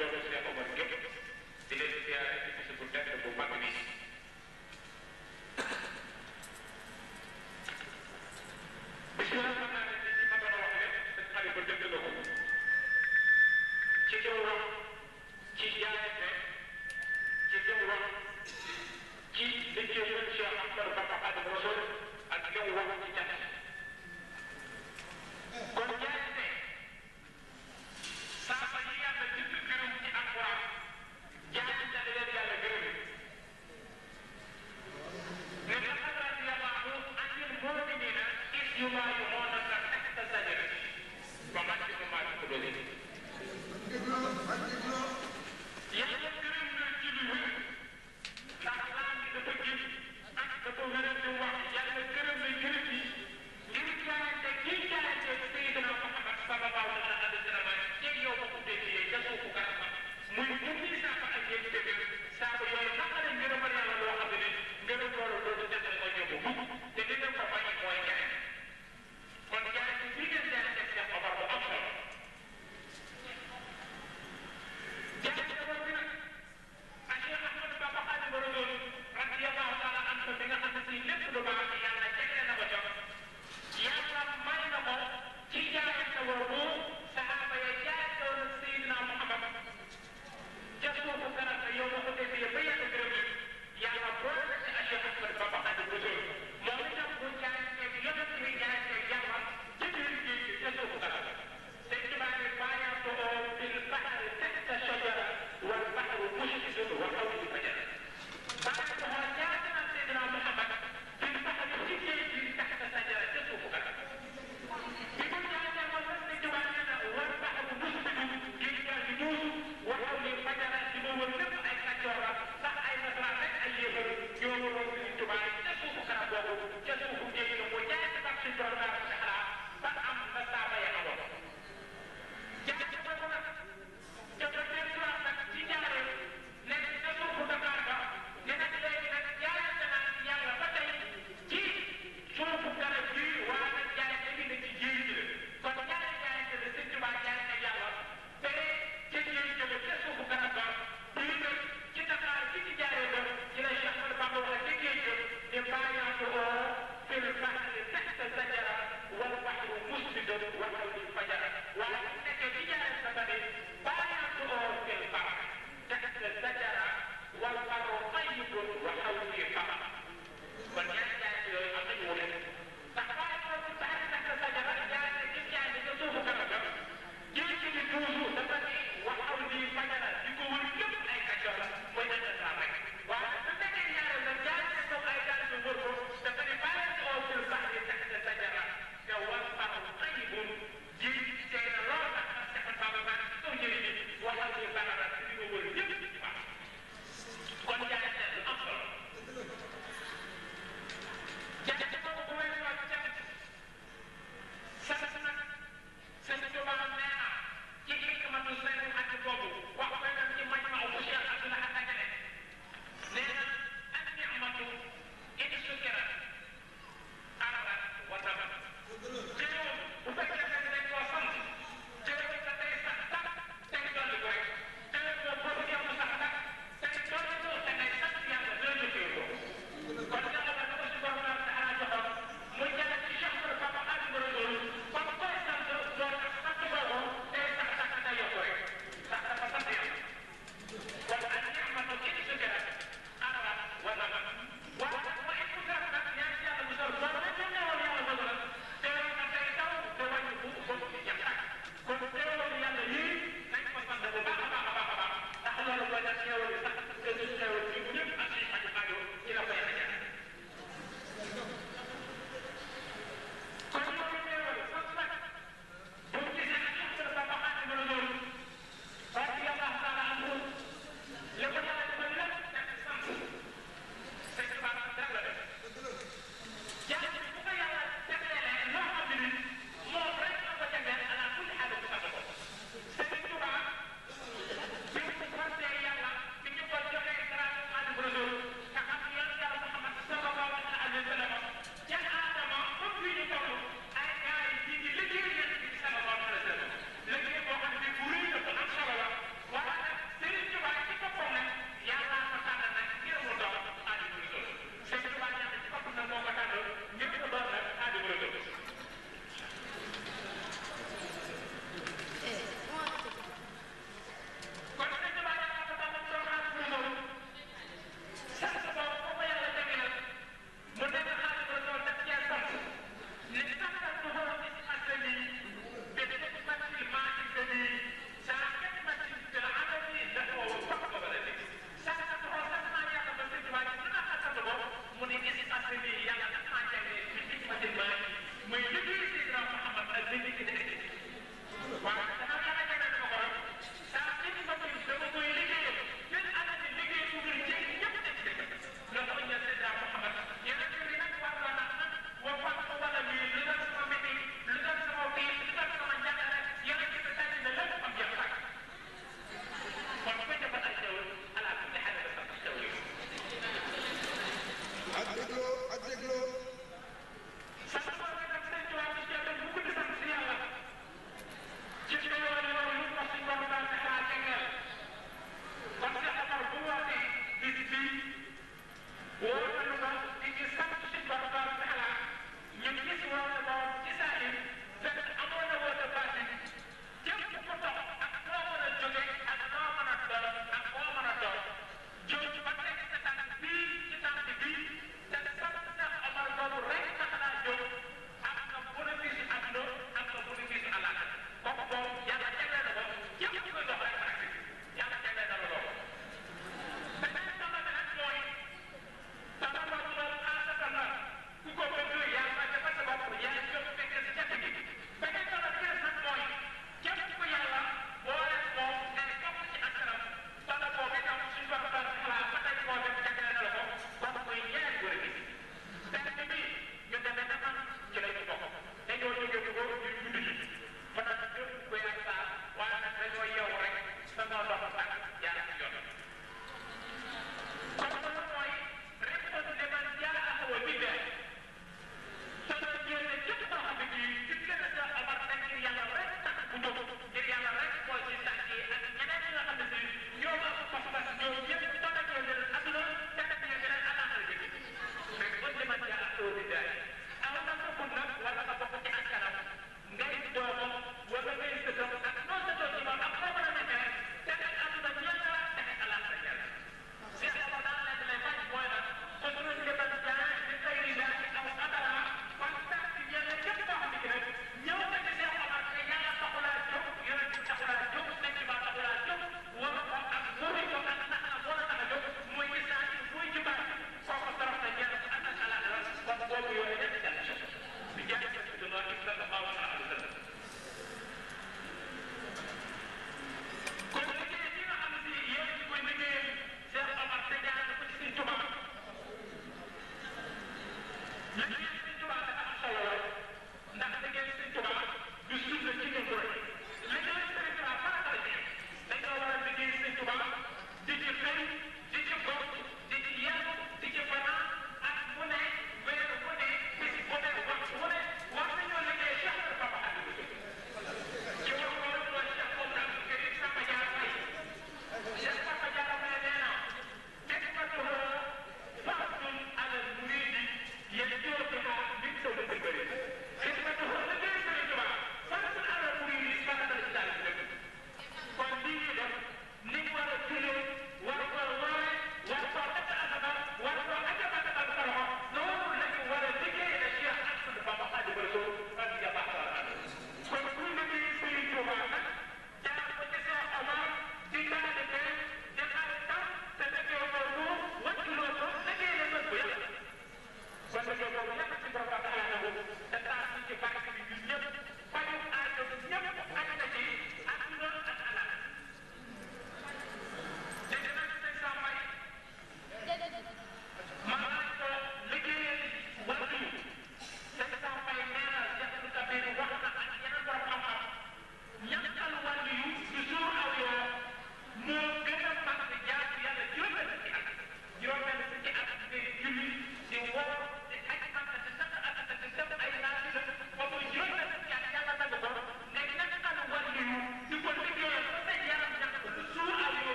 njabootu Cheikh Omar gépp di leen siyaare ci bis bu tedd bu mag bi bis la xam naa ne ci ma doon wax lépp dañ xale ba dëgg la ko ci jëm wax ci jaayante ci jëm wax ci liggéeyal Cheikh Ahmadou Bamba Khadimu Rasuul ak jëm wax ci jant kon jaayante saaba yi yàlla jënd gërëm ci alquran jaayante da leen yàlla gërëm ne laqad radiyallahu anil mu'minina iz yubayi'unaka tahta shajarati famanhum ma taqulun yàlla gërëm na ci lu wér ndax laam bi dafa gën ak dafa wéral di wax yàlla gërëm na gërëm yi ngir jaayante kii jaayante Seydina Muhammad sallallahu alayhi wa sallam ceeb yow ba ko déggee ca suufu garab muy junni saako ak yéen dëgg saako yooyu naka la ngërëmal yàlla loo xam ne ngërëm loolu loolu defal ko ñëw bu te li ngeen ko bañ mooy jaay kon jaay bi ngeen jaayante Cheikh Omar bu am solo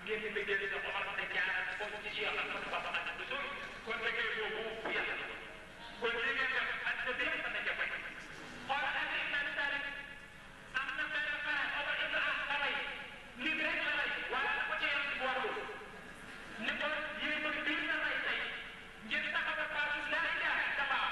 génn nga jël sa Omar sa jaar foofu ci Cheikh Ahmadou Bamba Khadimu Rasul kon liggéey boobu bu yàlla kon li ngeen def àdduna bi yëpp dana jafe xool ak Ibn Talib am na benn frère Omar ibn As nit rek la rey waaye ko ci yam ci boolu ni ko yéen bii na rey tey ngir taxawal baatu laa ilaaha illallah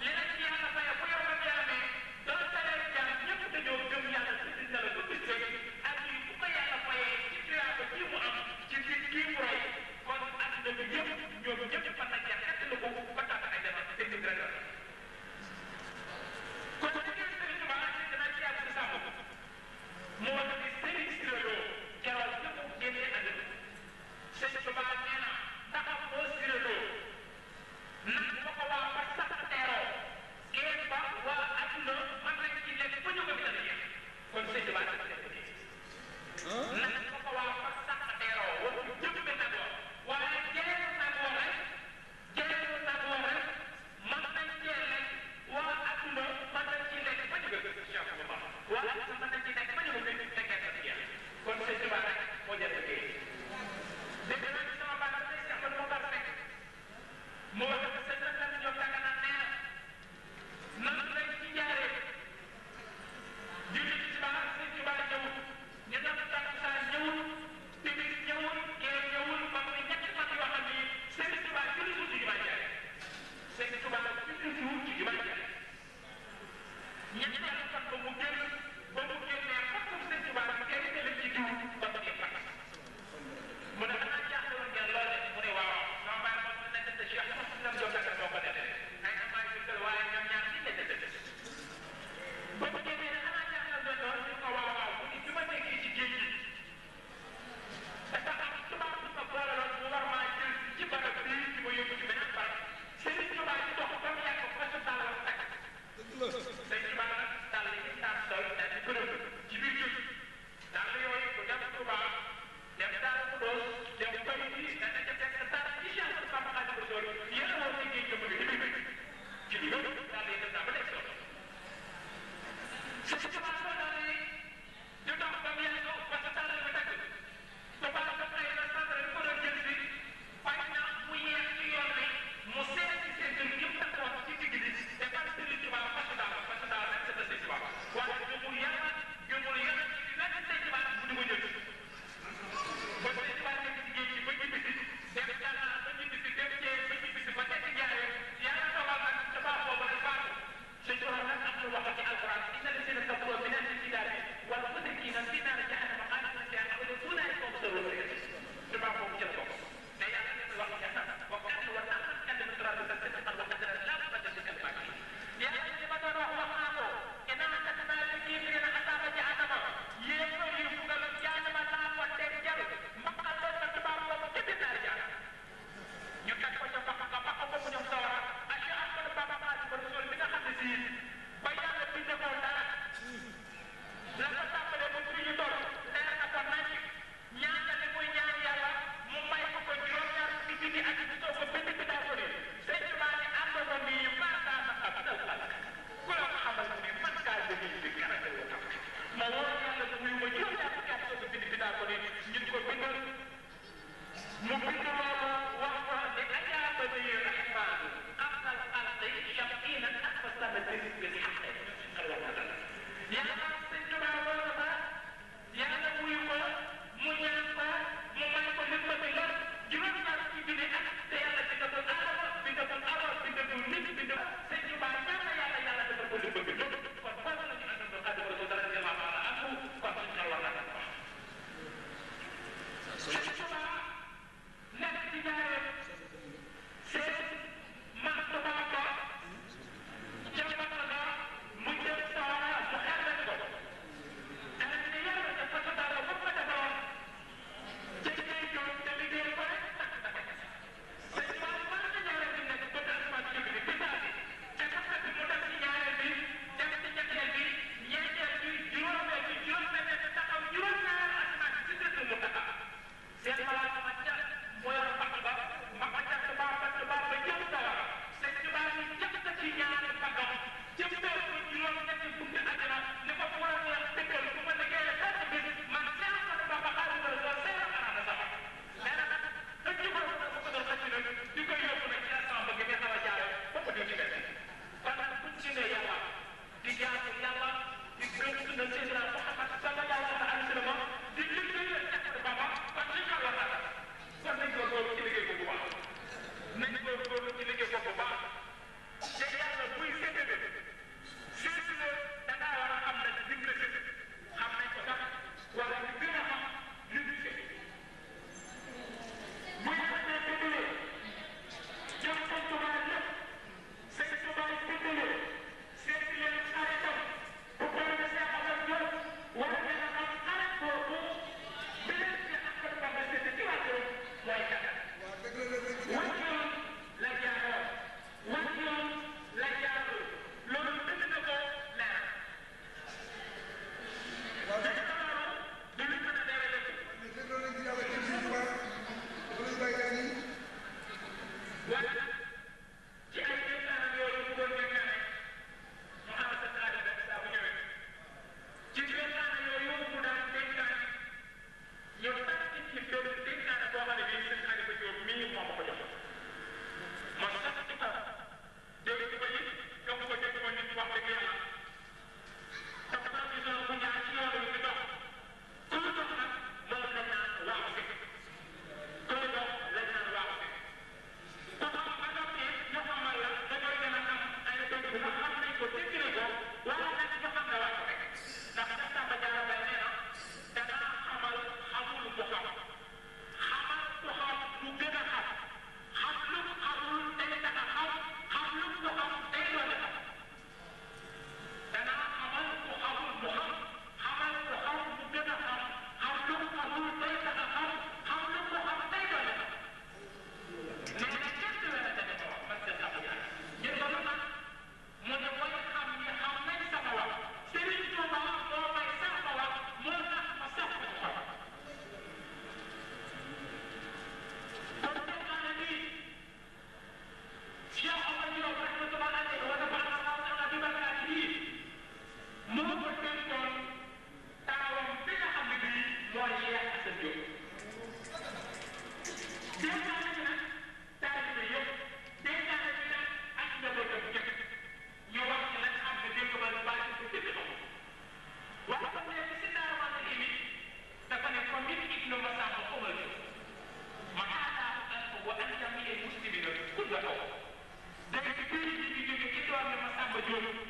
leneen ci yàlla faye bu yow la jaamee doon talee jaam ñëpp dañoo gëm yàlla ci na la ko gisee ak yi bu ko yàlla fayee ci tuyaaba ji mu am ci nit kii mu rey kon àdduna bi yëpp ñoom ñëpp fan na jeex xett la ko ba tax ay dama te nit rek la kon bu ngeen Sëriñ Tuubaa dana ci yàlla sàmm moo tax Sëriñ Siré keroog bi mu génnee àdduna Sëriñ Tuubaa nee na taxaw boo Siré Lo nag ma ko waa ba sax teeroo géej ba waa àdduna mën nañ ci lekk ba ñu ko gën a jeex kon Sëriñ Tuubaa dafa nekk nii nag ma ko waa ba sax teeroo waxu jëpp bi nag waaye jeexu nag woo rek jeexu nag woo rek mën nañ cee lekk waa àdduna mën nañ ci lekk ba ñu ko gën a jeex waa àdduna mën nañ ci lekk ba ñu ko gën a tekkee sa jeex kon Sëriñ Tuubaa rek moo jël liggéey dégg naa ci sama baax day Cheikh Ahmadou Bamba rek moo tax sëñ bi daal di jox danga naan nee na nan lañ ci jaaree julli ci baax Sëriñ Tuubaa ñëwul ñu dem takkusaan ñëwul timis ñëwul gee ñëwul ba muy ñetti fan yoo xam ni Sëriñ Tuubaa julli ci jumaa jaare Sëriñ Tuubaa julli ci jumaa jaare ñetteelu fan ba mu génn ba mu génnee fokk Sëriñ Tuubaa bi kenn jëlee ci diw ba mu nekk mu ne xanaa jaaxle woon ngeen lool de mu ne waaw sama baay moom mu nekk Cheikh Ahmadou Diop Dagana moo ko defee ay amaa yu gën waaye ñoom ñaar ci nekk ba mu génnee ne xanaa jaaxle woon lool ñu ko waaw waaw mu ni bi ma nekkee ci géej gi dafa am tubaab bu ma boole lool mu war maa jël ci barab bii ci ma yóbbu ci beneen barab Sëriñ Tuubaa ci dox ba mu yàgg ko sa tàll la takk Sëriñ Tuubaa nag tàll yi daan sol daal di bërëb ci biir géej tàll yooyu bu dem Tuubaa dem daal mu doon dem bay bi dana ca fekk daal ci Cheikh Ahmadou Bamba Khadimu Rasul yéen a war a liggéey jëmm bi ci biir daal yi daal ba nekk solo Sëriñ Tuubaa soo daanee di dox ba mu yàgg ba sa tàll bi takk Tuubaa ba ay na sandre ko doon jël si fay na mu yeex ci yoon bi mu seet ci seen jël yëpp takkoon ci digg bi defal Sëriñ Tuubaa fas daal rek sa Sëriñ Tuubaa waaye gëmul yàlla gëmul yàlla ci nekk Sëriñ Tuubaa bu di ko jël ba Sëriñ Tuubaa nekk ci géej gi ba ñibbisi dem Gànnaar ba ñibbisi dem Thiès ba ñibbisi ba nekk Njaaréem yàlla dogal nag dafa boobu rek faatu Sëriñ Tuubaa nag am na wax ci alquran inna llazina kafaru min ahli l-kitaabi wal mushrikina fi naari jahannama xaalidina fiihaa abadan ulaa'ika humu l-xaasiruun dafa boobu jël ko te yàlla def wax ci xasan wa kaana wa ta'ammat kalimatu rabbika sidqan wa adlan laa mubaddila li kalimaatihi yàlla li ma doon wax naa ko innaa katabnaa alal kaafiriina azaaba jahannama yéefar yi mbugalam jahannama laa ko teg jal mbaqal lool na tubaab boobu ca biir naari jahannama ñu teg ko ca mbaq nga mbaq boobu ñoom sawara ak Cheikh Ahmadou Bamba Khadimu Rasul bi nga xam ne sii ba yàlla binde ko dara la ko tàmbalee ba fii ñu toll leer na ko nañ ñaan li muy ñaan yàlla mu may ko ko juróom-ñaar fukki junni ak bi soo ko bind bi daa ko ne Sëriñ Tuubaa ne àndoon na nii maataa na ab dal xalak ku la ko xamal ne man kaa dëgg bi karate la tam ma wóor yàlla bu muy ma juróom-ñaar fukki at soo ko bind bi daa ko ne ñun ko bindal mu bind loolu wax ko ne ajaaba ni rahmaanu qabla al-ardi sham'iina alfa sanatin bil haqqi yàlla Sëriñ Tuubaa loolu la yàlla wuyu ko mu ñaan ko mu may ko li bëgg la juróom-ñaar ci junni at te yàlla bindagul Aadama bindagul Awa bindagul nit bindagul Sëriñ Tuubaa ñaan na yàlla defal ko li bëgg lépp kon foofu la ñu àndandoo Xaadimu Rasuul radiyallaahu taala anhu kon suñu xel war na ko wax Sëriñ Tuubaa nekk ci ñaareel seen maam Tuubaa ko jamono la mu jël sawara mu xelal ko dana ne yàlla dafa ko dara ba ko defoon ca liggéey joon te liggéey ko rek takk na ko Sëriñ Tuubaa mën na ñaareel bi nekk ba asmaan ci bi bisaa bi te takk bi mu def ci ñaareel bi dem ci ñetteel bi ñeenteel bi juróomeel bi juróom-benneel bi taxaw juróom-ñaar asmaan si dëkk mu taxaw seen malaaka ma ca mu yor mbaq ba mbaq ba jëm sawara Sëriñ Tuubaa ñu jëkk ci ñaari mbaqam jëmbee ko juróom-ñetti bunti àjjana ni ko bu war a dëkkal bu ma liggéeyee benn bis man Cheikh Ahmadou Bamba Khadimu Rasul seera xanaa na sama la bokk day ci këyit yi di jóge ci doon ne Masamba Diop